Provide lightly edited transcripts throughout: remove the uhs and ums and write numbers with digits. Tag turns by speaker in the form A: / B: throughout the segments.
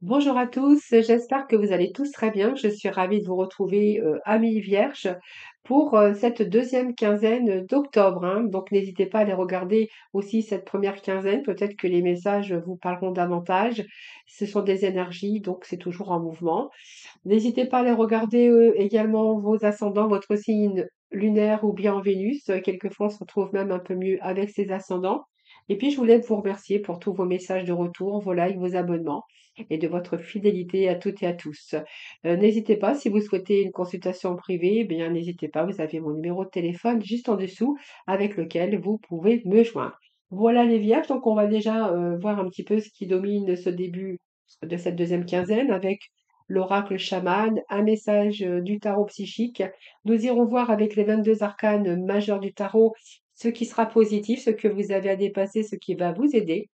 A: Bonjour à tous, j'espère que vous allez tous très bien. Je suis ravie de vous retrouver, amis vierges, pour cette deuxième quinzaine d'octobre, hein. Donc n'hésitez pas à aller regarder aussi cette première quinzaine, peut-être que les messages vous parleront davantage. Ce sont des énergies, donc c'est toujours en mouvement. N'hésitez pas à aller regarder également vos ascendants, votre signe lunaire ou bien Vénus. Quelquefois, on se retrouve même un peu mieux avec ses ascendants. Et puis, je voulais vous remercier pour tous vos messages de retour, vos likes, vos abonnements et de votre fidélité à toutes et à tous. N'hésitez pas, si vous souhaitez une consultation privée, eh bien, n'hésitez pas, vous avez mon numéro de téléphone juste en dessous avec lequel vous pouvez me joindre. Voilà les vierges, donc on va déjà voir un petit peu ce qui domine ce début de cette deuxième quinzaine avec l'oracle chaman, un message du tarot psychique. Nous irons voir avec les 22 arcanes majeurs du tarot ce qui sera positif, ce que vous avez à dépasser, ce qui va vous aider.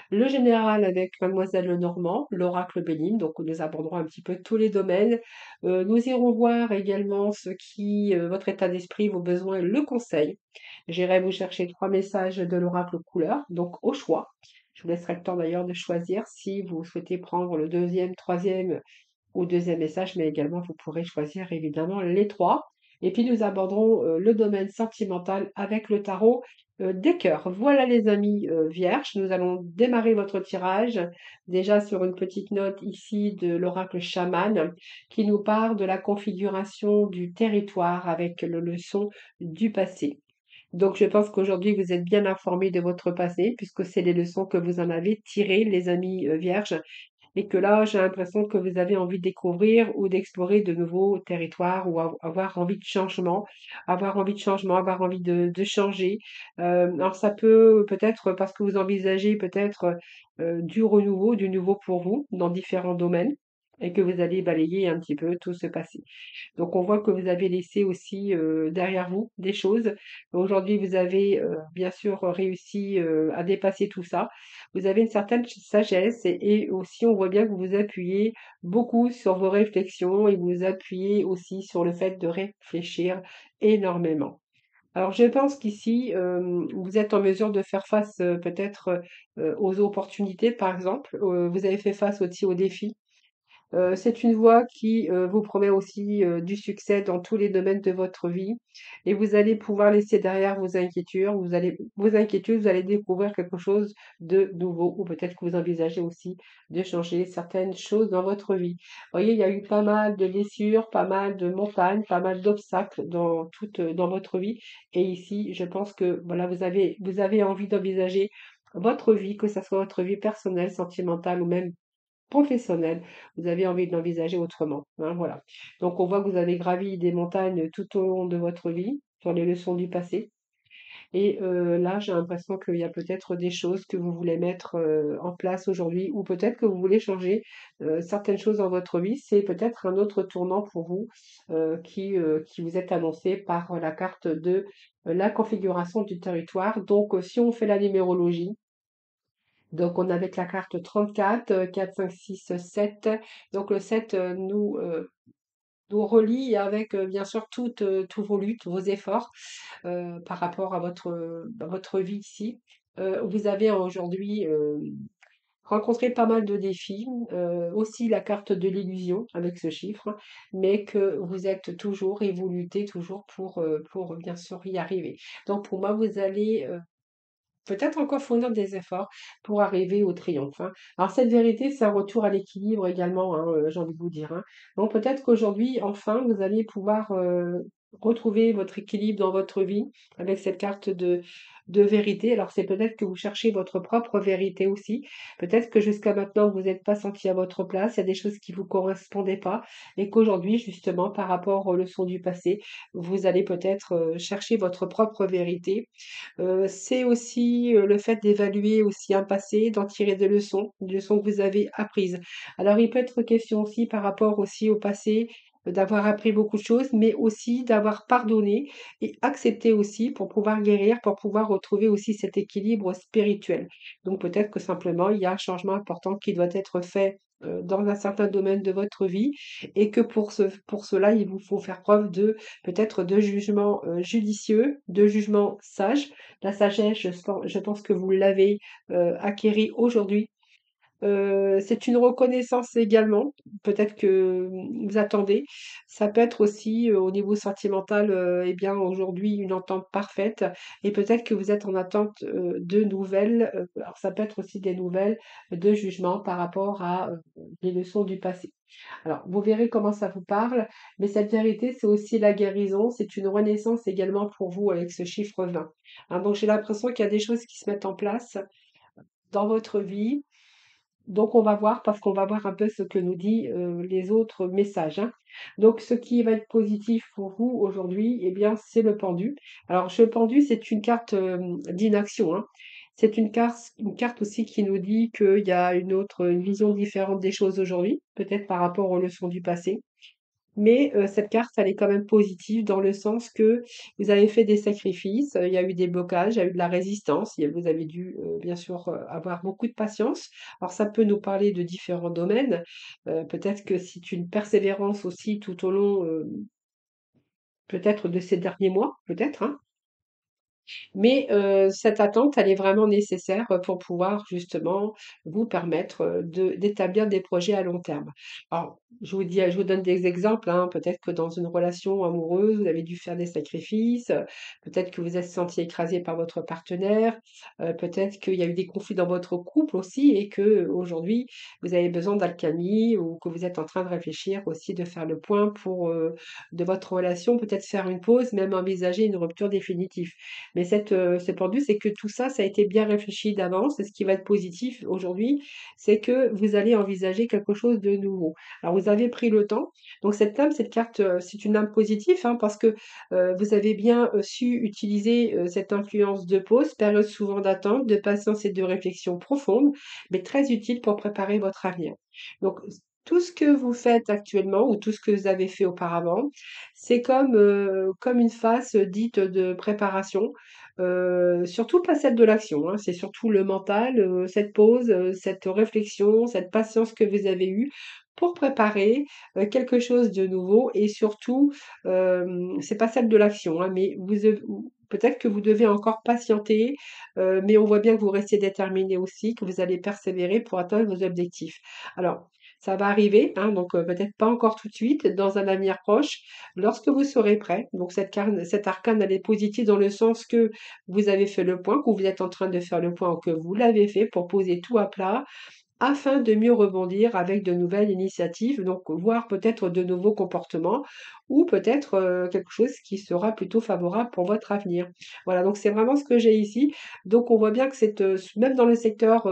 A: Le général avec Mademoiselle Lenormand, l'oracle béline, donc nous aborderons un petit peu tous les domaines. Nous irons voir également ce qui, votre état d'esprit, vos besoins, le conseil. J'irai vous chercher 3 messages de l'oracle couleur, donc au choix. Je vous laisserai le temps d'ailleurs de choisir si vous souhaitez prendre le deuxième, troisième ou deuxième message, mais également vous pourrez choisir évidemment les trois. Et puis nous aborderons le domaine sentimental avec le tarot des cœurs. Voilà les amis vierges, nous allons démarrer votre tirage déjà sur une petite note ici de l'oracle chaman qui nous parle de la configuration du territoire avec le leçon du passé. Donc, je pense qu'aujourd'hui, vous êtes bien informés de votre passé, puisque c'est les leçons que vous en avez tirées, les amis vierges, et que là, j'ai l'impression que vous avez envie de découvrir ou d'explorer de nouveaux territoires ou avoir envie de changement, avoir envie de changer. Alors ça peut peut-être parce que vous envisagez peut-être du renouveau, du nouveau pour vous dans différents domaines et que vous allez balayer un petit peu tout ce passé. Donc on voit que vous avez laissé aussi derrière vous des choses. Aujourd'hui, vous avez bien sûr réussi à dépasser tout ça. Vous avez une certaine sagesse et aussi on voit bien que vous vous appuyez beaucoup sur vos réflexions et vous vous appuyez aussi sur le fait de réfléchir énormément. Alors je pense qu'ici, vous êtes en mesure de faire face peut-être aux opportunités, par exemple. Vous avez fait face aussi aux défis. C'est une voie qui, vous promet aussi, du succès dans tous les domaines de votre vie et vous allez pouvoir laisser derrière vos inquiétudes, vous allez découvrir quelque chose de nouveau ou peut-être que vous envisagez aussi de changer certaines choses dans votre vie. Vous voyez, il y a eu pas mal de blessures, pas mal de montagnes, pas mal d'obstacles dans votre vie et ici, je pense que, voilà, vous avez envie d'envisager votre vie, que ça soit votre vie personnelle, sentimentale ou même professionnel, vous avez envie de l'envisager autrement, hein, voilà. Donc on voit que vous avez gravi des montagnes tout au long de votre vie, sur les leçons du passé et là, j'ai l'impression qu'il y a peut-être des choses que vous voulez mettre, en place aujourd'hui ou peut-être que vous voulez changer, certaines choses dans votre vie. C'est peut-être un autre tournant pour vous, qui vous est annoncé par la carte de, la configuration du territoire. Donc si on fait la numérologie, donc, on a avec la carte 34, 4, 5, 6, 7. Donc, le 7 nous relie avec, bien sûr, tous vos luttes, vos efforts par rapport à votre vie ici. Vous avez aujourd'hui rencontré pas mal de défis, aussi la carte de l'illusion avec ce chiffre, mais que vous êtes toujours et vous luttez toujours pour bien sûr y arriver. Donc, pour moi, vous allez peut-être encore fournir des efforts pour arriver au triomphe, hein. Alors cette vérité, c'est un retour à l'équilibre également, hein, j'ai envie de vous dire, hein. Donc peut-être qu'aujourd'hui, enfin, vous allez pouvoir, retrouver votre équilibre dans votre vie avec cette carte de vérité. Alors c'est peut-être que vous cherchez votre propre vérité aussi. Peut-être que jusqu'à maintenant, vous n'êtes pas senti à votre place, il y a des choses qui vous correspondaient pas et qu'aujourd'hui, justement, par rapport aux leçons du passé, vous allez peut-être, chercher votre propre vérité. C'est aussi, le fait d'évaluer aussi un passé, d'en tirer des leçons que vous avez apprises. Alors il peut être question aussi par rapport aussi au passé, d'avoir appris beaucoup de choses, mais aussi d'avoir pardonné et accepté aussi pour pouvoir guérir, pour pouvoir retrouver aussi cet équilibre spirituel. Donc peut-être que simplement il y a un changement important qui doit être fait, dans un certain domaine de votre vie et que pour cela, il vous faut faire preuve de peut-être de jugement, judicieux, de jugement sage. La sagesse, je pense que vous l'avez acquérie aujourd'hui C'est une reconnaissance également, peut-être que vous attendez. Ça peut être aussi, au niveau sentimental, eh bien, aujourd'hui, une entente parfaite et peut-être que vous êtes en attente, de nouvelles, alors ça peut être aussi des nouvelles de jugement par rapport à, les leçons du passé. Alors, vous verrez comment ça vous parle, mais cette vérité, c'est aussi la guérison, c'est une renaissance également pour vous avec ce chiffre 20. Hein, donc j'ai l'impression qu'il y a des choses qui se mettent en place dans votre vie, donc on va voir parce qu'on va voir un peu ce que nous dit, les autres messages, hein. Donc ce qui va être positif pour vous aujourd'hui, eh bien, c'est le pendu. Alors le pendu, c'est une carte, d'inaction, hein. C'est une carte aussi qui nous dit qu'il y a une vision différente des choses aujourd'hui, peut-être par rapport aux leçons du passé. Mais cette carte, elle est quand même positive dans le sens que vous avez fait des sacrifices, il y a eu des blocages, il y a eu de la résistance, vous avez dû, bien sûr, avoir beaucoup de patience. Alors ça peut nous parler de différents domaines, peut-être que c'est une persévérance aussi tout au long, peut-être de ces derniers mois, peut-être, hein? Mais cette attente, elle est vraiment nécessaire, pour pouvoir justement vous permettre, d'établir des projets à long terme. Alors, je vous donne des exemples, hein, peut-être que dans une relation amoureuse, vous avez dû faire des sacrifices, peut-être que vous êtes senti écrasé par votre partenaire, peut-être qu'il y a eu des conflits dans votre couple aussi et qu'aujourd'hui, vous avez besoin d'alchimie ou que vous êtes en train de réfléchir aussi, de faire le point pour, de votre relation, peut-être faire une pause, même envisager une rupture définitive. Mais ce pendu, c'est que tout ça, ça a été bien réfléchi d'avance et ce qui va être positif aujourd'hui, c'est que vous allez envisager quelque chose de nouveau. Alors vous avez pris le temps, donc cette carte, c'est une âme positive, hein, parce que, vous avez bien, su utiliser, cette influence de pause, période souvent d'attente, de patience et de réflexion profonde, mais très utile pour préparer votre avenir. Donc tout ce que vous faites actuellement ou tout ce que vous avez fait auparavant, c'est comme une phase dite de préparation, surtout pas celle de l'action, hein. C'est surtout le mental, cette pause, cette réflexion, cette patience que vous avez eue pour préparer, quelque chose de nouveau et surtout, c'est pas celle de l'action, hein, mais ou peut-être que vous devez encore patienter, mais on voit bien que vous restez déterminé aussi, que vous allez persévérer pour atteindre vos objectifs. Alors, ça va arriver, hein, donc peut-être pas encore tout de suite, dans un avenir proche, lorsque vous serez prêt. Donc cette arcane, elle est positive dans le sens que vous avez fait le point, que vous êtes en train de faire le point ou que vous l'avez fait pour poser tout à plat afin de mieux rebondir avec de nouvelles initiatives, donc voir peut-être de nouveaux comportements ou peut-être, quelque chose qui sera plutôt favorable pour votre avenir. Voilà, donc c'est vraiment ce que j'ai ici. Donc on voit bien que même dans le secteur,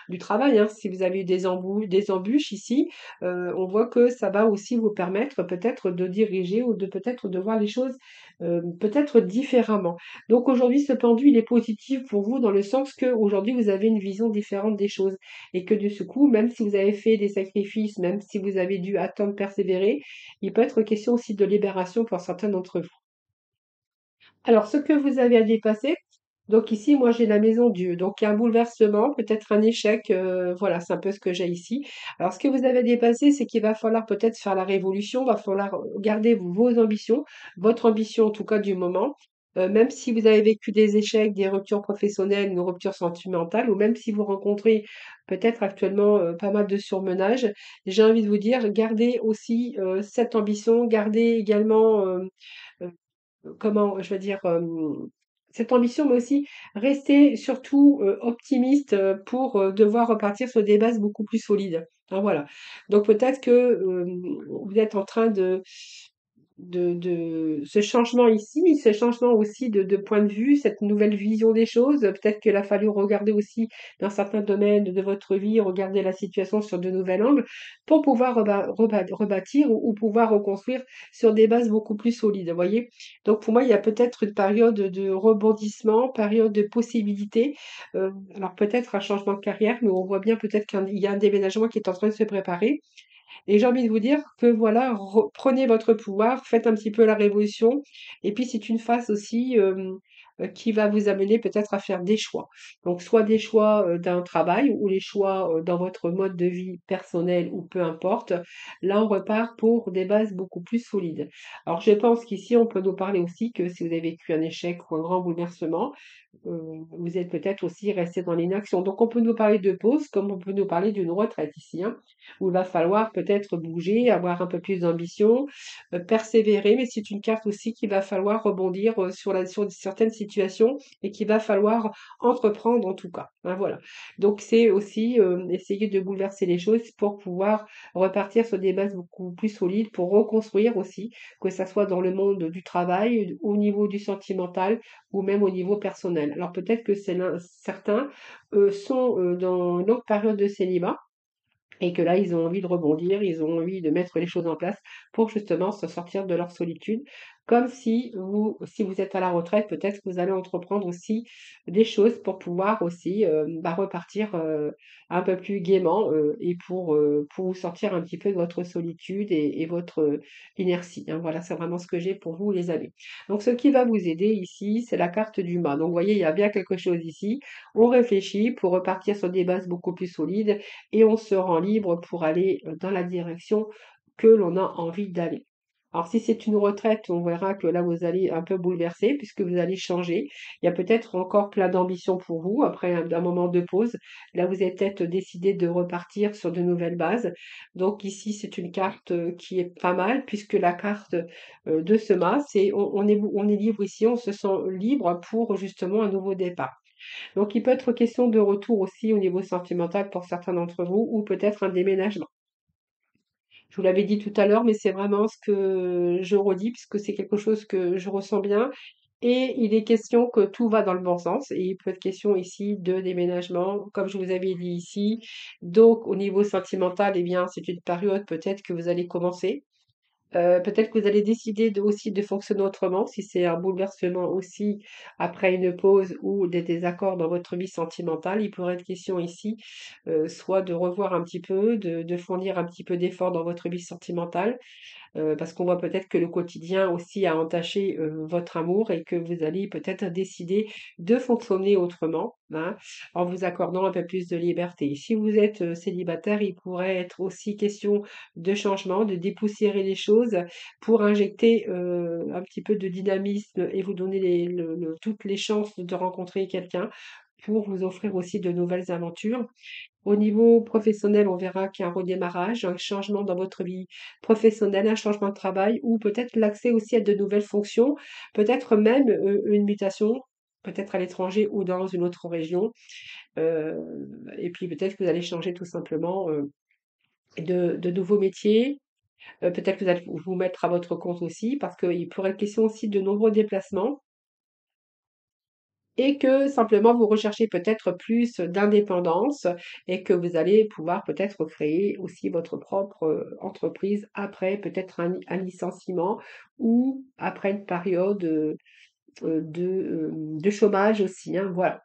A: du travail, hein, si vous avez eu des embûches ici, on voit que ça va aussi vous permettre peut-être de diriger ou de peut-être de voir les choses, peut-être différemment. Donc aujourd'hui, ce pendu, il est positif pour vous dans le sens qu'aujourd'hui, vous avez une vision différente des choses et que de ce coup, même si vous avez fait des sacrifices, même si vous avez dû attendre, persévérer, il peut être question aussi de libération pour certains d'entre vous. Alors, ce que vous avez à dépasser, donc ici, moi, j'ai la maison Dieu. Donc, il y a un bouleversement, peut-être un échec. Voilà, c'est un peu ce que j'ai ici. Alors, ce que vous avez à dépasser, c'est qu'il va falloir peut-être faire la révolution, va falloir garder vos ambitions, votre ambition en tout cas du moment. Même si vous avez vécu des échecs, des ruptures professionnelles, une rupture sentimentale, ou même si vous rencontrez peut-être actuellement pas mal de surmenage, j'ai envie de vous dire, gardez aussi cette ambition, gardez également comment je veux dire, cette ambition, mais aussi rester surtout, optimiste, pour, devoir repartir sur des bases beaucoup plus solides. Hein, voilà. Donc peut-être que, vous êtes en train de ce changement ici, ce changement aussi de point de vue, cette nouvelle vision des choses, peut-être qu'il a fallu regarder aussi dans certains domaines de votre vie, regarder la situation sur de nouvel angle pour pouvoir rebâtir ou pouvoir reconstruire sur des bases beaucoup plus solides, vous voyez? Donc pour moi, il y a peut-être une période de rebondissement, période de possibilités, alors peut-être un changement de carrière, mais on voit bien peut-être qu'il y a un déménagement qui est en train de se préparer et j'ai envie de vous dire que voilà, prenez votre pouvoir, faites un petit peu la révolution. Et puis c'est une phase aussi, qui va vous amener peut-être à faire des choix. Donc soit des choix, d'un travail ou les choix, dans votre mode de vie personnel ou peu importe. Là, on repart pour des bases beaucoup plus solides. Alors je pense qu'ici, on peut nous parler aussi que si vous avez vécu un échec ou un grand bouleversement, vous êtes peut-être aussi resté dans l'inaction. Donc on peut nous parler de pause comme on peut nous parler d'une retraite ici, hein, où il va falloir peut-être bouger, avoir un peu plus d'ambition, persévérer, mais c'est une carte aussi qu'il va falloir rebondir sur certaines situations et qu'il va falloir entreprendre en tout cas. Hein, voilà. Donc c'est aussi essayer de bouleverser les choses pour pouvoir repartir sur des bases beaucoup plus solides, pour reconstruire aussi, que ça soit dans le monde du travail, au niveau du sentimental ou même au niveau personnel. Alors peut-être que certains sont dans une longue période de célibat et que là, ils ont envie de rebondir, ils ont envie de mettre les choses en place pour justement se sortir de leur solitude. Comme si vous êtes à la retraite, peut-être que vous allez entreprendre aussi des choses pour pouvoir aussi repartir un peu plus gaiement et pour vous sortir un petit peu de votre solitude et votre inertie. Hein. Voilà, c'est vraiment ce que j'ai pour vous, les amis. Donc, ce qui va vous aider ici, c'est la carte du mât. Donc, vous voyez, il y a bien quelque chose ici. On réfléchit pour repartir sur des bases beaucoup plus solides et on se rend libre pour aller dans la direction que l'on a envie d'aller. Alors si c'est une retraite, on verra que là vous allez un peu bouleverser puisque vous allez changer. Il y a peut-être encore plein d'ambition pour vous après un moment de pause. Là vous avez peut-être décidé de repartir sur de nouvelles bases. Donc ici c'est une carte qui est pas mal puisque la carte de ce mât, c'est on est libre ici, on se sent libre pour justement un nouveau départ. Donc, il peut être question de retour aussi au niveau sentimental pour certains d'entre vous, ou peut-être un déménagement. Je vous l'avais dit tout à l'heure, mais c'est vraiment ce que je redis, puisque c'est quelque chose que je ressens bien. Et il est question que tout va dans le bon sens. Et il peut être question ici de déménagement, comme je vous avais dit ici. Donc, au niveau sentimental, eh bien, c'est une période peut-être que vous allez commencer. Peut-être que vous allez décider aussi de fonctionner autrement, si c'est un bouleversement aussi après une pause ou des désaccords dans votre vie sentimentale. Il pourrait être question ici, soit de revoir un petit peu, de fournir un petit peu d'efforts dans votre vie sentimentale, parce qu'on voit peut-être que le quotidien aussi a entaché, votre amour et que vous allez peut-être décider de fonctionner autrement, hein, en vous accordant un peu plus de liberté. Si vous êtes, célibataire, il pourrait être aussi question de changement, de dépoussiérer les choses pour injecter, un petit peu de dynamisme et vous donner toutes les chances de rencontrer quelqu'un pour vous offrir aussi de nouvelles aventures. Au niveau professionnel, on verra qu'il y a un redémarrage, un changement dans votre vie professionnelle, un changement de travail ou peut-être l'accès aussi à de nouvelles fonctions, peut-être même une mutation, peut-être à l'étranger ou dans une autre région. Euh, et puis peut-être que vous allez changer tout simplement de nouveaux métiers. Peut-être que vous allez vous mettre à votre compte aussi parce qu'il pourrait être question aussi de nombreux déplacements et que simplement vous recherchez peut-être plus d'indépendance et que vous allez pouvoir peut-être créer aussi votre propre entreprise après peut-être un licenciement ou après une période de chômage aussi, hein, voilà.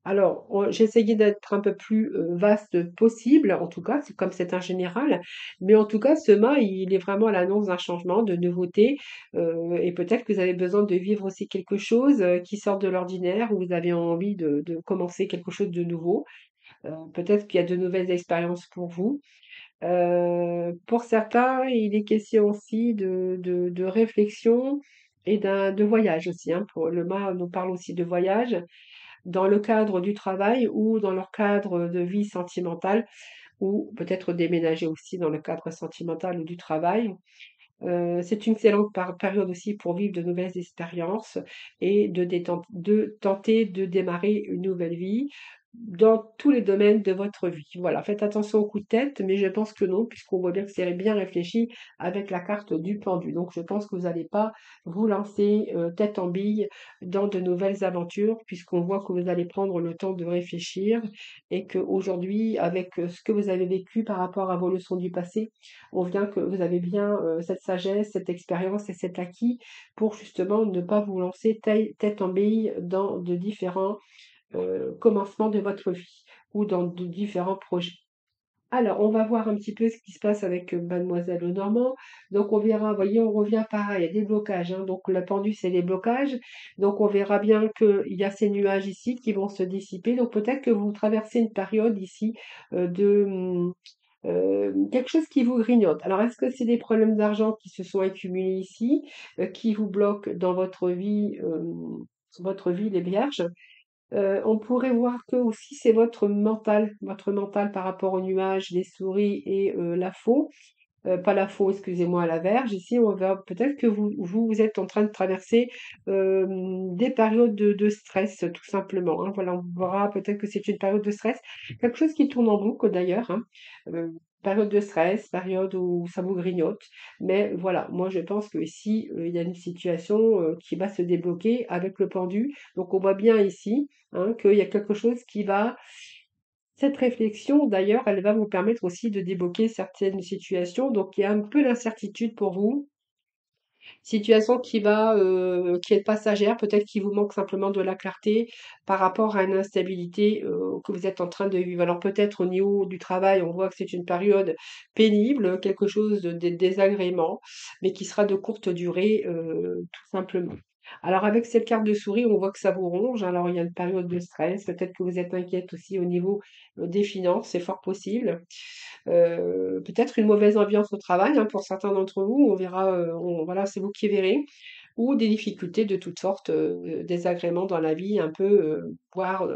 A: Alors, j'ai essayé d'être un peu plus vaste possible, en tout cas, c'est comme c'est un général, mais en tout cas, ce mât, il est vraiment à l'annonce d'un changement, de nouveauté, et peut-être que vous avez besoin de vivre aussi quelque chose qui sort de l'ordinaire, ou vous avez envie de commencer quelque chose de nouveau. Peut-être qu'il y a de nouvelles expériences pour vous. Pour certains, il est question aussi de réflexion et de voyage aussi, hein. Pour le mât nous parle aussi de voyage dans le cadre du travail ou dans leur cadre de vie sentimentale ou peut-être déménager aussi dans le cadre sentimental ou du travail. C'est une excellente période aussi pour vivre de nouvelles expériences et de tenter de démarrer une nouvelle vie dans tous les domaines de votre vie. Voilà, faites attention aux coups de tête, mais je pense que non, puisqu'on voit bien que c'est bien réfléchi avec la carte du pendu. Donc je pense que vous n'allez pas vous lancer tête en bille dans de nouvelles aventures, puisqu'on voit que vous allez prendre le temps de réfléchir et qu'aujourd'hui, avec ce que vous avez vécu par rapport à vos leçons du passé, on vient que vous avez bien cette sagesse, cette expérience et cet acquis pour justement ne pas vous lancer tête en bille dans de différents commencements de votre vie ou dans de différents projets. Alors, on va voir un petit peu ce qui se passe avec Mademoiselle Lenormand. Donc, on verra, vous voyez, on revient pareil, il y a des blocages, hein. Donc, le pendu, c'est des blocages. Donc, on verra bien qu'il y a ces nuages ici qui vont se dissiper. Donc, peut-être que vous traversez une période ici quelque chose qui vous grignote. Alors, est-ce que c'est des problèmes d'argent qui se sont accumulés ici, qui vous bloquent dans votre vie, les vierges? On pourrait voir que aussi c'est votre mental par rapport aux nuages, les souris et la faux, pas la faux, excusez-moi, la verge. Ici, on va peut-être que vous êtes en train de traverser des périodes de stress, tout simplement, hein. Voilà, on verra peut-être que c'est une période de stress, quelque chose qui tourne en boucle d'ailleurs, hein. Euh, Période de stress, période où ça vous grignote. Mais voilà, moi je pense que ici, il y a une situation qui va se débloquer avec le pendu. Donc on voit bien ici, hein, qu'il y a quelque chose qui va cette réflexion, d'ailleurs, elle va vous permettre aussi de débloquer certaines situations. Donc, il y a un peu d'incertitude pour vous. Situation qui est passagère, peut-être qu'il vous manque simplement de la clarté par rapport à une instabilité que vous êtes en train de vivre. Alors peut-être au niveau du travail, on voit que c'est une période pénible, quelque chose de désagrément, mais qui sera de courte durée, tout simplement. Alors avec cette carte de souris, on voit que ça vous ronge. Alors il y a une période de stress, peut-être que vous êtes inquiète aussi au niveau des finances, c'est fort possible. Peut-être une mauvaise ambiance au travail, hein, pour certains d'entre vous, on verra, voilà, c'est vous qui verrez, ou des difficultés de toutes sortes, désagréments dans la vie, un peu, voire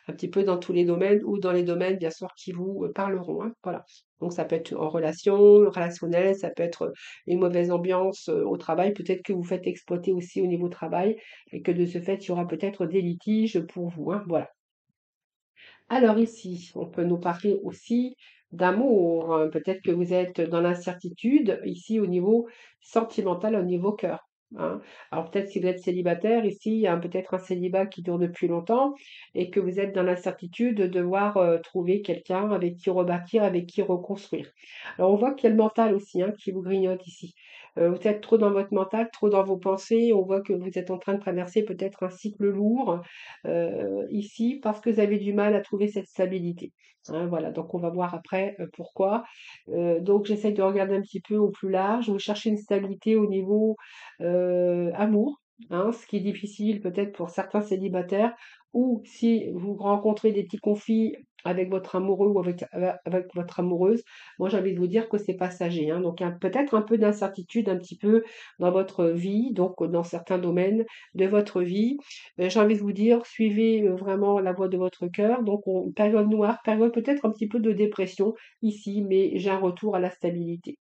A: un petit peu dans tous les domaines ou dans les domaines, bien sûr, qui vous parleront, hein, voilà. Donc ça peut être en relation, relationnel, ça peut être une mauvaise ambiance au travail, peut-être que vous faites exploiter aussi au niveau travail et que de ce fait, il y aura peut-être des litiges pour vous, hein, voilà. Alors ici, on peut nous parler aussi d'amour, hein. Peut-être que vous êtes dans l'incertitude ici au niveau sentimental, au niveau cœur, hein. Alors peut-être si vous êtes célibataire, ici, il y a peut-être un célibat qui dure depuis longtemps et que vous êtes dans l'incertitude de devoir trouver quelqu'un avec qui rebâtir, avec qui reconstruire. Alors on voit qu'il y a le mental aussi, hein, qui vous grignote ici. Vous êtes trop dans votre mental, trop dans vos pensées. On voit que vous êtes en train de traverser peut-être un cycle lourd ici parce que vous avez du mal à trouver cette stabilité, hein, voilà, donc on va voir après pourquoi. Donc j'essaye de regarder un petit peu au plus large. Vous cherchez une stabilité au niveau amour, hein, ce qui est difficile peut-être pour certains célibataires, ou si vous rencontrez des petits conflits avec votre amoureux ou avec votre amoureuse, moi j'ai envie de vous dire que c'est passager, hein, donc peut-être un peu d'incertitude un petit peu dans votre vie, donc dans certains domaines de votre vie. J'ai envie de vous dire, suivez vraiment la voie de votre cœur. Donc, période noire, période peut-être un petit peu de dépression ici, mais j'ai un retour à la stabilité.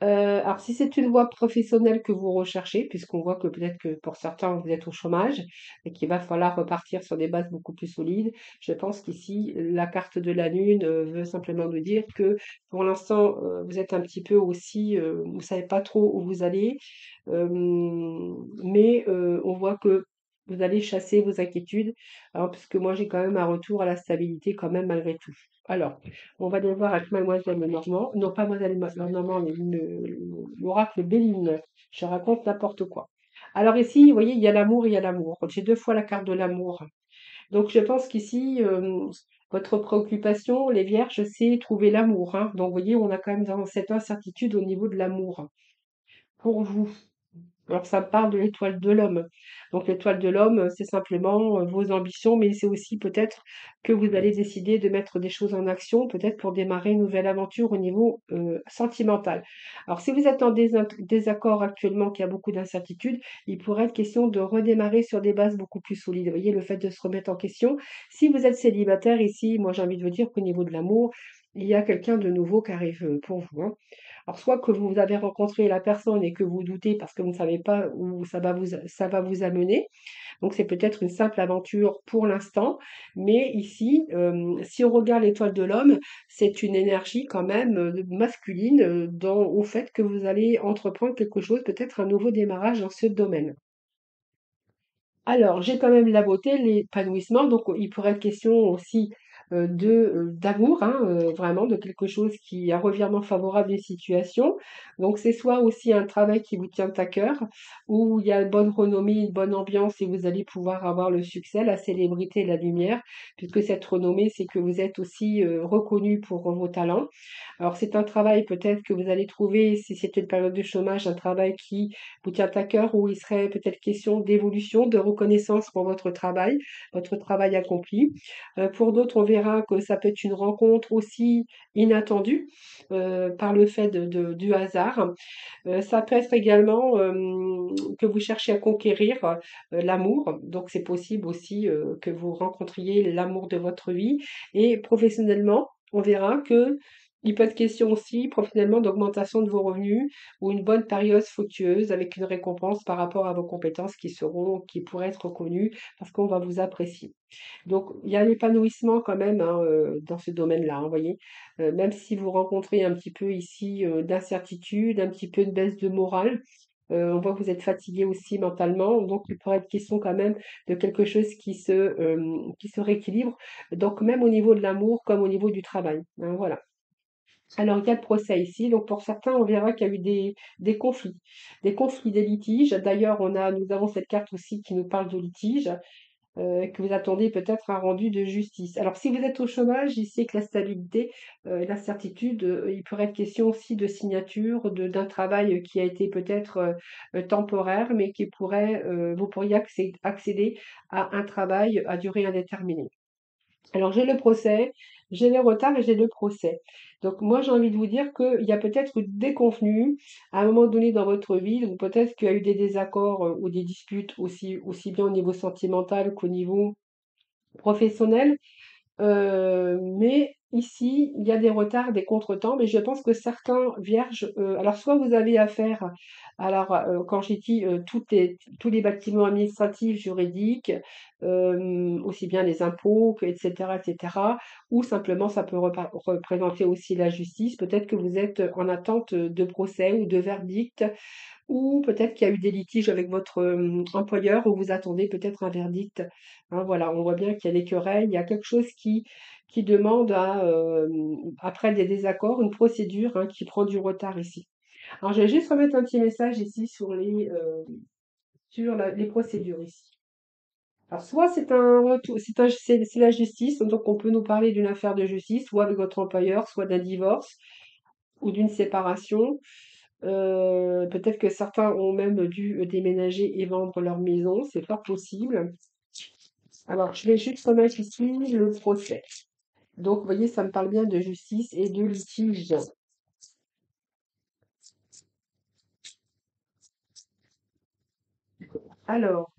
A: Alors si c'est une voie professionnelle que vous recherchez, puisqu'on voit que peut-être que pour certains vous êtes au chômage et qu'il va falloir repartir sur des bases beaucoup plus solides, je pense qu'ici la carte de la lune veut simplement nous dire que pour l'instant vous êtes un petit peu aussi, vous savez pas trop où vous allez, mais on voit que vous allez chasser vos inquiétudes, hein, puisque moi j'ai quand même un retour à la stabilité quand même malgré tout. Alors, on va aller voir avec Mademoiselle Lenormand. Non, pas Mademoiselle Lenormand, mais l'oracle Béline. Je raconte n'importe quoi. Alors ici, vous voyez, il y a l'amour, il y a l'amour. J'ai deux fois la carte de l'amour. Donc je pense qu'ici, votre préoccupation, les vierges, c'est trouver l'amour, hein. Donc vous voyez, on a quand même dans cette incertitude au niveau de l'amour. Pour vous. Alors ça parle de l'étoile de l'homme. Donc l'étoile de l'homme, c'est simplement vos ambitions, mais c'est aussi peut-être que vous allez décider de mettre des choses en action, peut-être pour démarrer une nouvelle aventure au niveau sentimental. Alors si vous êtes en désaccord actuellement, qu'il y a beaucoup d'incertitudes, il pourrait être question de redémarrer sur des bases beaucoup plus solides. Vous voyez, le fait de se remettre en question. Si vous êtes célibataire ici, moi j'ai envie de vous dire qu'au niveau de l'amour, il y a quelqu'un de nouveau qui arrive pour vous, hein. Alors, soit que vous avez rencontré la personne et que vous doutez parce que vous ne savez pas où ça va vous amener. Donc, c'est peut-être une simple aventure pour l'instant. Mais ici, si on regarde l'étoile de l'homme, c'est une énergie quand même masculine au fait que vous allez entreprendre quelque chose, peut-être un nouveau démarrage dans ce domaine. Alors, j'ai quand même la beauté, l'épanouissement, donc il pourrait être question aussi d'amour, hein, vraiment de quelque chose qui un revirement favorable des situations. Donc c'est soit aussi un travail qui vous tient à cœur, où il y a une bonne renommée, une bonne ambiance et vous allez pouvoir avoir le succès, la célébrité et la lumière, puisque cette renommée, c'est que vous êtes aussi, reconnu pour vos talents. Alors c'est un travail peut-être que vous allez trouver, si c'est une période de chômage, un travail qui vous tient à cœur, où il serait peut-être question d'évolution, de reconnaissance pour votre travail accompli. Pour d'autres, on verra que ça peut être une rencontre aussi inattendue, par le fait du hasard. Ça peut être également, que vous cherchez à conquérir, l'amour. Donc c'est possible aussi, que vous rencontriez l'amour de votre vie et professionnellement, on verra que il peut être question aussi professionnellement d'augmentation de vos revenus ou une bonne période fructueuse avec une récompense par rapport à vos compétences qui pourraient être reconnues parce qu'on va vous apprécier. Donc, il y a l'épanouissement quand même hein, dans ce domaine-là, hein, vous voyez. Même si vous rencontrez un petit peu ici d'incertitude, un petit peu de baisse de morale, on voit que vous êtes fatigué aussi mentalement, donc il pourrait être question quand même de quelque chose qui se rééquilibre, donc même au niveau de l'amour comme au niveau du travail, hein, voilà. Alors, il y a le procès ici. Donc, pour certains, on verra qu'il y a eu des conflits, des litiges. D'ailleurs, nous avons cette carte aussi qui nous parle de litige que vous attendez peut-être un rendu de justice. Alors, si vous êtes au chômage, ici avec la stabilité, la certitude, il pourrait être question aussi de signature d'un travail qui a été peut-être temporaire, mais vous pourriez accéder à un travail à durée indéterminée. Alors, j'ai le procès, j'ai les retards et j'ai le procès. Donc, moi, j'ai envie de vous dire qu'il y a peut-être eu des convenus à un moment donné dans votre vie, ou peut-être qu'il y a eu des désaccords ou des disputes aussi bien au niveau sentimental qu'au niveau professionnel. Mais ici, il y a des retards, des contretemps, mais je pense que certains vierges, alors soit vous avez affaire, alors quand j'ai dit tous les bâtiments administratifs, juridiques, aussi bien les impôts, etc., ou simplement ça peut représenter aussi la justice. Peut-être que vous êtes en attente de procès ou de verdict ou peut-être qu'il y a eu des litiges avec votre employeur où vous attendez peut-être un verdict. Hein, voilà, on voit bien qu'il y a des querelles, il y a quelque chose qui demande après des désaccords, une procédure hein, qui prend du retard ici. Alors, je vais juste remettre un petit message ici sur les procédures ici. Alors, soit c'est un retour, c'est la justice, donc on peut nous parler d'une affaire de justice, soit avec votre employeur, soit d'un divorce ou d'une séparation. Peut-être que certains ont même dû déménager et vendre leur maison, c'est fort possible. Alors, je vais juste remettre ici le procès. Donc, vous voyez, ça me parle bien de justice et de litige. Alors,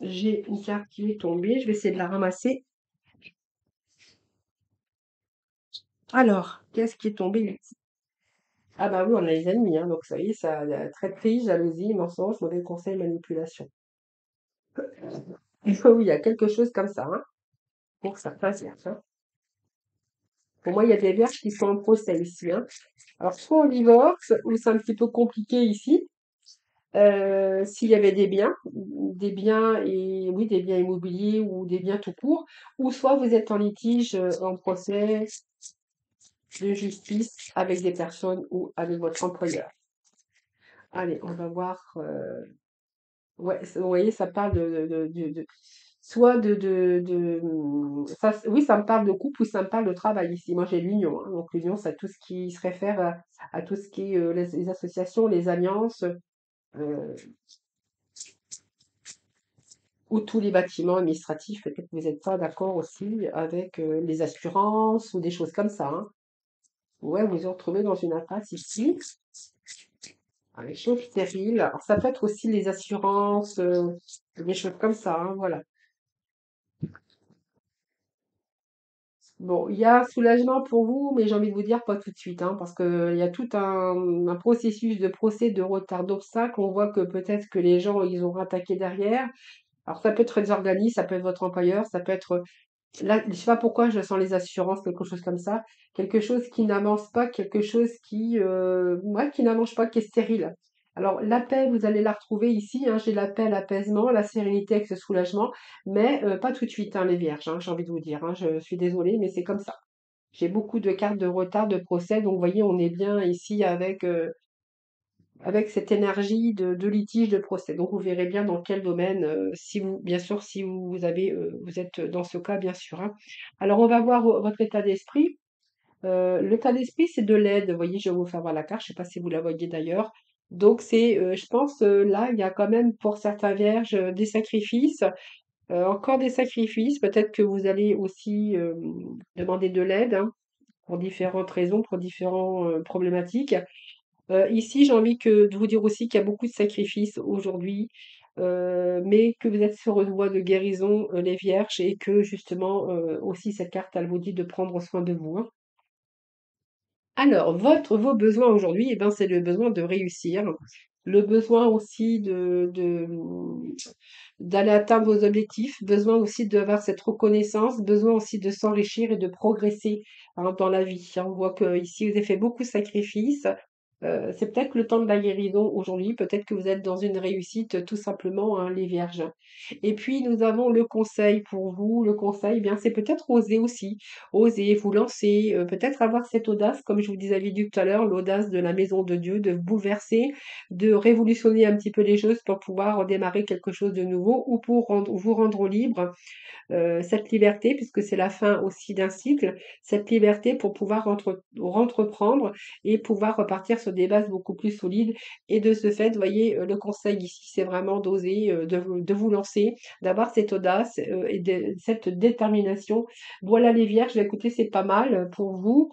A: j'ai une carte qui est tombée, je vais essayer de la ramasser. Alors, qu'est-ce qui est tombé ici? Ah bah oui, on a les ennemis, hein, donc ça y est, ça, traîtrise, jalousie, mensonge, mauvais conseil, manipulation. Oui, il y a quelque chose comme ça, hein, pour certains vierges, hein. Pour moi, il y a des vierges qui sont en procès ici, hein. Alors, soit on divorce, ou c'est un petit peu compliqué ici, s'il y avait des biens et oui, des biens immobiliers ou des biens tout court, ou soit vous êtes en litige, en procès de justice avec des personnes ou avec votre employeur. Allez, on va voir. Ouais, vous voyez, ça parle soit oui, ça me parle de couple ou ça me parle de travail ici. Moi, j'ai l'union, hein. Donc, l'union, c'est tout ce qui se réfère à tout ce qui est les associations, les alliances, euh, ou tous les bâtiments administratifs. Peut-être que vous n'êtes pas d'accord aussi avec les assurances ou des choses comme ça, hein. Ouais, vous vous retrouvez dans une impasse ici. Ah, les choses stériles. Alors, ça peut être aussi les assurances, des choses comme ça, hein, voilà. Bon, il y a soulagement pour vous, mais j'ai envie de vous dire pas tout de suite, hein, parce que il y a tout un processus de procès, de retard, d'obstacles. On voit que peut-être que les gens, ils ont rattaqué derrière. Alors, ça peut être des organismes, ça peut être votre employeur, ça peut être, là, je sais pas pourquoi je sens les assurances, quelque chose comme ça. Quelque chose qui n'avance pas, quelque chose qui, ouais, qui n'avance pas, qui est stérile. Alors, la paix, vous allez la retrouver ici, hein. J'ai la paix, l'apaisement, la sérénité avec ce soulagement, mais pas tout de suite, hein, les vierges, hein, j'ai envie de vous dire, hein. Je suis désolée, mais c'est comme ça. J'ai beaucoup de cartes de retard, de procès, donc vous voyez, on est bien ici avec cette énergie de litige, de procès. Donc vous verrez bien dans quel domaine, si vous, bien sûr, si vous avez, vous êtes dans ce cas, bien sûr, hein. Alors on va voir votre état d'esprit. L'état d'esprit, c'est de l'aide. Vous voyez, je vais vous faire voir la carte. Je sais pas si vous la voyez d'ailleurs. Donc c'est, je pense, là, il y a quand même pour certains vierges des sacrifices, encore des sacrifices. Peut-être que vous allez aussi demander de l'aide, hein, pour différentes raisons, pour différentes problématiques. Ici, j'ai envie de vous dire aussi qu'il y a beaucoup de sacrifices aujourd'hui, mais que vous êtes sur une voie de guérison, les vierges, et que justement, aussi cette carte, elle vous dit de prendre soin de vous, hein. Alors, vos besoins aujourd'hui, eh ben, c'est le besoin de réussir, le besoin aussi d'aller atteindre vos objectifs, besoin aussi d'avoir cette reconnaissance, besoin aussi de s'enrichir et de progresser, hein, dans la vie, hein. On voit que ici vous avez fait beaucoup de sacrifices. C'est peut-être le temps de la guérison aujourd'hui, peut-être que vous êtes dans une réussite, tout simplement, hein, les vierges. Et puis nous avons le conseil pour vous. Le conseil, eh bien, c'est peut-être oser aussi, oser vous lancer, peut-être avoir cette audace, comme je vous disais dit tout à l'heure, l'audace de la maison de Dieu, de bouleverser, de révolutionner un petit peu les choses pour pouvoir démarrer quelque chose de nouveau ou pour vous rendre libre, cette liberté, puisque c'est la fin aussi d'un cycle, cette liberté pour pouvoir entreprendre et pouvoir repartir sur des bases beaucoup plus solides. Et de ce fait, vous voyez, le conseil ici, c'est vraiment d'oser, de vous lancer, d'avoir cette audace, et cette détermination. Voilà les vierges, bah, écoutez, c'est pas mal pour vous.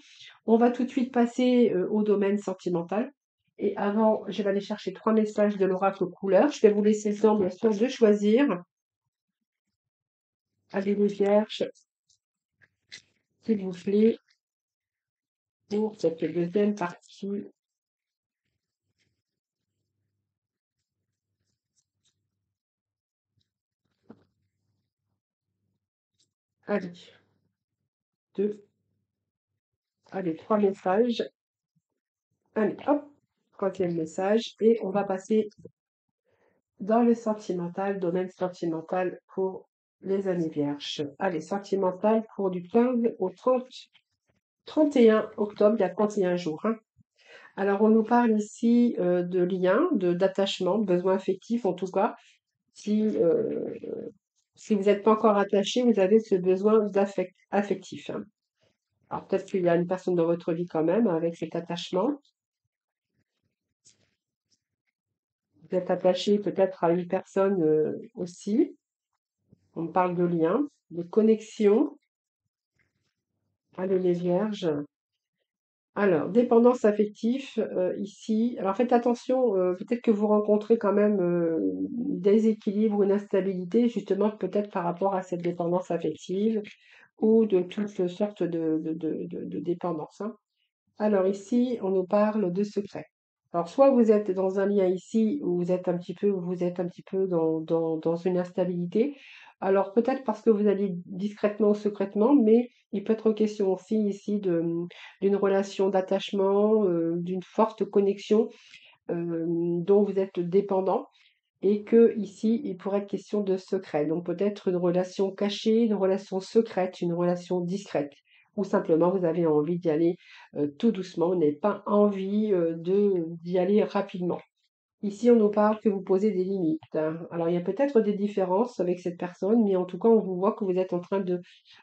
A: On va tout de suite passer au domaine sentimental. Et avant, je vais aller chercher 3 messages de l'oracle couleur. Je vais vous laisser le temps, bien sûr, de choisir. Allez les vierges, s'il vous plaît, pour cette deuxième partie. Allez, deux, allez, 3 messages. Allez, hop, troisième message. Et on va passer dans le sentimental, domaine sentimental pour les années vierges. Allez, sentimental pour du 15 au 31 octobre, il y a 31 jours, hein. Alors, on nous parle ici de liens, d'attachement, besoin affectif en tout cas. Si, si vous n'êtes pas encore attaché, vous avez ce besoin affectif, hein. Alors peut-être qu'il y a une personne dans votre vie quand même avec cet attachement. Vous êtes attaché peut-être à une personne aussi. On parle de lien, de connexion. Allez les vierges. Alors, dépendance affective, ici. Alors faites attention, peut-être que vous rencontrez quand même des équilibres, une instabilité, justement peut-être par rapport à cette dépendance affective ou de toute sorte de dépendance, hein. Alors ici, on nous parle de secret. Alors soit vous êtes dans un lien ici où vous êtes un petit peu dans une instabilité. Alors peut-être parce que vous allez discrètement ou secrètement, mais il peut être question aussi ici d'une relation d'attachement, d'une forte connexion dont vous êtes dépendant et que ici, il pourrait être question de secret. Donc peut-être une relation cachée, une relation secrète, une relation discrète. Ou simplement, vous avez envie d'y aller tout doucement, vous n'avez pas envie d'y aller rapidement. Ici, on nous parle que vous posez des limites, hein. Alors, il y a peut-être des différences avec cette personne, mais en tout cas, on vous voit que vous êtes en train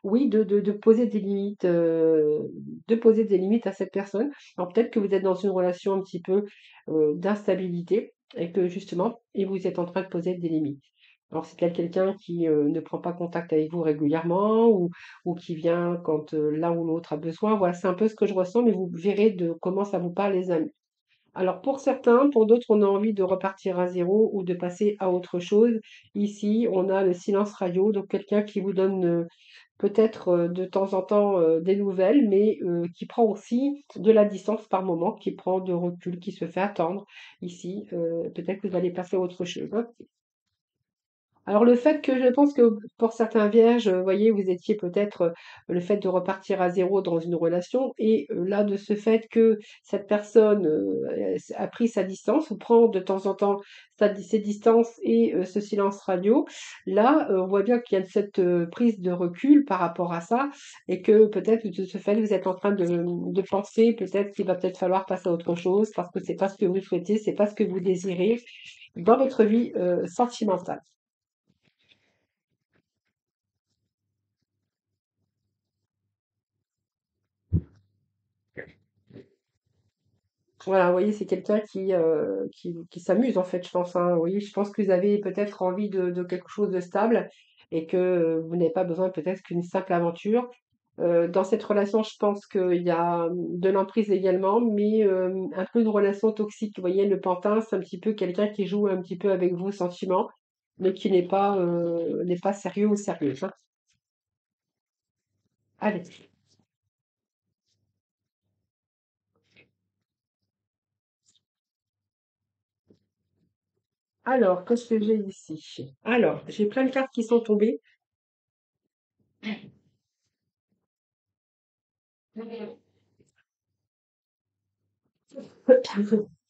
A: oui, de poser des limites, à cette personne. Alors, peut-être que vous êtes dans une relation un petit peu d'instabilité et que justement, et vous êtes en train de poser des limites. Alors, c'est peut-être quelqu'un qui ne prend pas contact avec vous régulièrement ou qui vient quand l'un ou l'autre a besoin. Voilà, c'est un peu ce que je ressens, mais vous verrez de comment ça vous parle, les amis. Alors pour certains, pour d'autres, on a envie de repartir à zéro ou de passer à autre chose. Ici, on a le silence radio, donc quelqu'un qui vous donne peut-être de temps en temps des nouvelles, mais qui prend aussi de la distance par moment, qui prend de recul, qui se fait attendre. Ici, peut-être que vous allez passer à autre chose, hein. Alors le fait que je pense que pour certains vierges, vous voyez, vous étiez peut-être, le fait de repartir à zéro dans une relation et là, de ce fait que cette personne, a pris sa distance ou prend de temps en temps ses distances et ce silence radio, là, on voit bien qu'il y a cette, prise de recul par rapport à ça et que peut-être de ce fait, vous êtes en train de penser peut-être qu'il va peut-être falloir passer à autre chose parce que c'est pas ce que vous souhaitez, c'est pas ce que vous désirez dans votre vie, sentimentale. Voilà, vous voyez, c'est quelqu'un qui s'amuse en fait, je pense, hein. Oui, je pense que vous avez peut-être envie de quelque chose de stable et que vous n'avez pas besoin peut-être qu'une simple aventure. Dans cette relation, je pense qu'il y a de l'emprise également, mais un peu de relation toxique. Vous voyez, le pantin, c'est un petit peu quelqu'un qui joue un petit peu avec vos sentiments, mais qui n'est pas sérieux ou sérieuse, hein. Allez, alors, qu'est-ce que j'ai ici? Alors, j'ai plein de cartes qui sont tombées.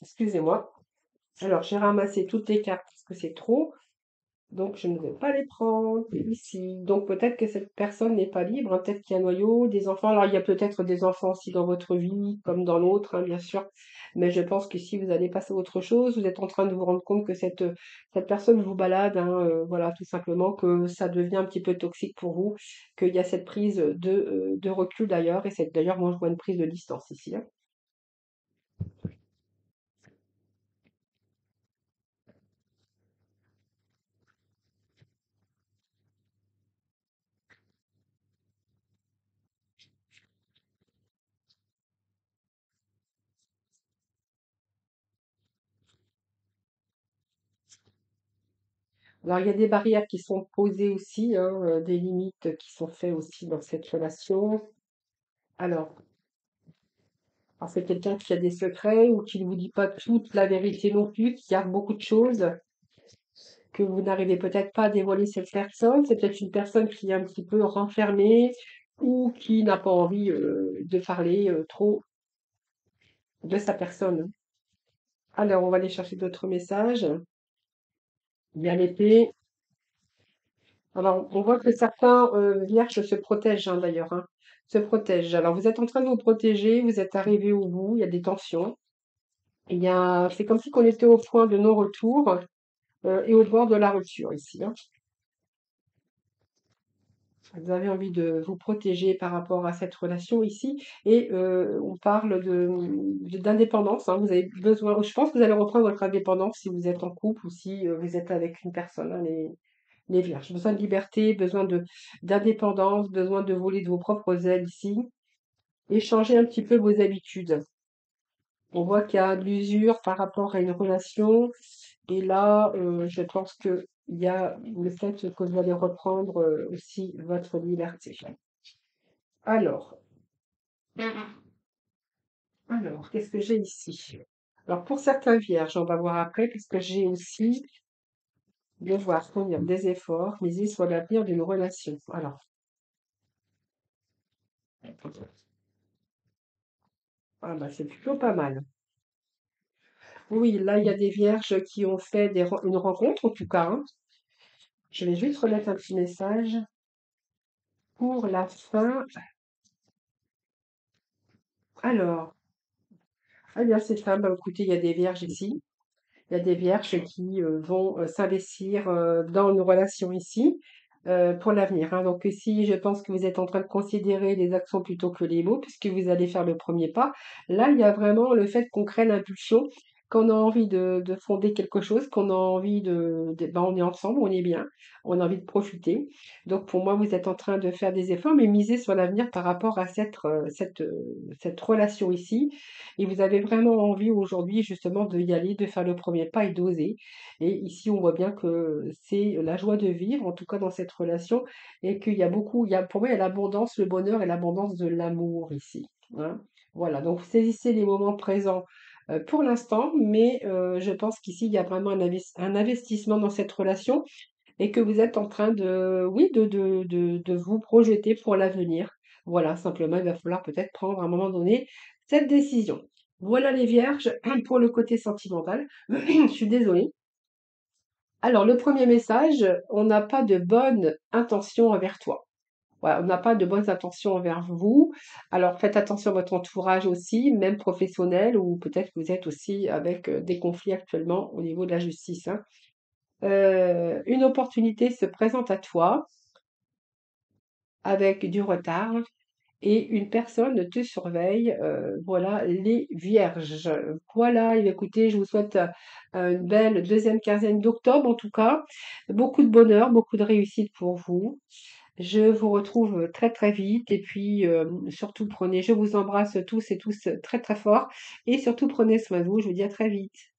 A: Excusez-moi. Alors, j'ai ramassé toutes les cartes parce que c'est trop, donc je ne vais pas les prendre ici. Donc, peut-être que cette personne n'est pas libre, hein, peut-être qu'il y a un noyau, des enfants. Alors, il y a peut-être des enfants aussi dans votre vie, comme dans l'autre, hein, bien sûr. Mais je pense que si vous allez passer à autre chose, vous êtes en train de vous rendre compte que cette personne vous balade, hein, voilà, tout simplement, que ça devient un petit peu toxique pour vous, qu'il y a cette prise de recul d'ailleurs, et c'est d'ailleurs, moi, je vois une prise de distance ici, hein. Alors, il y a des barrières qui sont posées aussi, hein, des limites qui sont faites aussi dans cette relation. Alors, c'est quelqu'un qui a des secrets ou qui ne vous dit pas toute la vérité non plus, qui garde beaucoup de choses que vous n'arrivez peut-être pas à dévoiler cette personne. C'est peut-être une personne qui est un petit peu renfermée ou qui n'a pas envie de parler trop de sa personne. Alors, on va aller chercher d'autres messages. Il y a l'épée. Alors, on voit que certains vierges se protègent, hein, d'ailleurs, hein, se protègent. Alors, vous êtes en train de vous protéger, vous êtes arrivé au bout, il y a des tensions. C'est comme si on était au point de non-retour et au bord de la rupture ici, hein. Vous avez envie de vous protéger par rapport à cette relation ici et on parle d'indépendance, hein. Vous avez besoin, je pense que vous allez reprendre votre indépendance si vous êtes en couple ou si vous êtes avec une personne, hein, les vierges. Besoin de liberté, besoin d'indépendance, besoin de voler de vos propres ailes ici et changer un petit peu vos habitudes. On voit qu'il y a de l'usure par rapport à une relation et là, je pense que il y a le fait que vous allez reprendre aussi votre liberté. Alors, alors, qu'est-ce que j'ai ici? Alors, pour certains vierges, on va voir après, puisque j'ai aussi devoir fournir des efforts, miser sur l'avenir d'une relation. Alors, ah bah, c'est plutôt pas mal. Oui, là, il y a des vierges qui ont fait une rencontre, en tout cas, hein. Je vais juste remettre un petit message pour la fin. Alors, ah bien, c'est ça. Bah, écoutez, il y a des vierges ici. Il y a des vierges qui vont s'investir dans une relation ici pour l'avenir, hein. Donc ici, je pense que vous êtes en train de considérer les actions plutôt que les mots, puisque vous allez faire le premier pas. Là, il y a vraiment le fait qu'on crée l'impulsion, qu'on a envie de fonder quelque chose, qu'on a envie ben, on est ensemble, on est bien, on a envie de profiter. Donc pour moi, vous êtes en train de faire des efforts, mais miser sur l'avenir par rapport à cette relation ici. Et vous avez vraiment envie aujourd'hui justement de y aller, de faire le premier pas et d'oser. Et ici, on voit bien que c'est la joie de vivre, en tout cas dans cette relation, et qu'il y a beaucoup, pour moi, il y a l'abondance, le bonheur et l'abondance de l'amour ici, hein. Voilà, donc saisissez les moments présents pour l'instant, mais je pense qu'ici, il y a vraiment un investissement dans cette relation et que vous êtes en train de oui, de vous projeter pour l'avenir. Voilà, simplement, il va falloir peut-être prendre à un moment donné cette décision. Voilà les vierges pour le côté sentimental. Je suis désolée. Alors le premier message, on n'a pas de bonnes intentions envers toi. Voilà, on n'a pas de bonnes intentions envers vous. Alors faites attention à votre entourage aussi, même professionnel, ou peut-être que vous êtes aussi avec des conflits actuellement au niveau de la justice, hein. Une opportunité se présente à toi avec du retard et une personne te surveille. Voilà les vierges. Voilà, et bien, écoutez, je vous souhaite une belle deuxième quinzaine d'octobre en tout cas. Beaucoup de bonheur, beaucoup de réussite pour vous. Je vous retrouve très très vite et puis surtout je vous embrasse tous et tous très très fort et surtout prenez soin de vous. Je vous dis à très vite.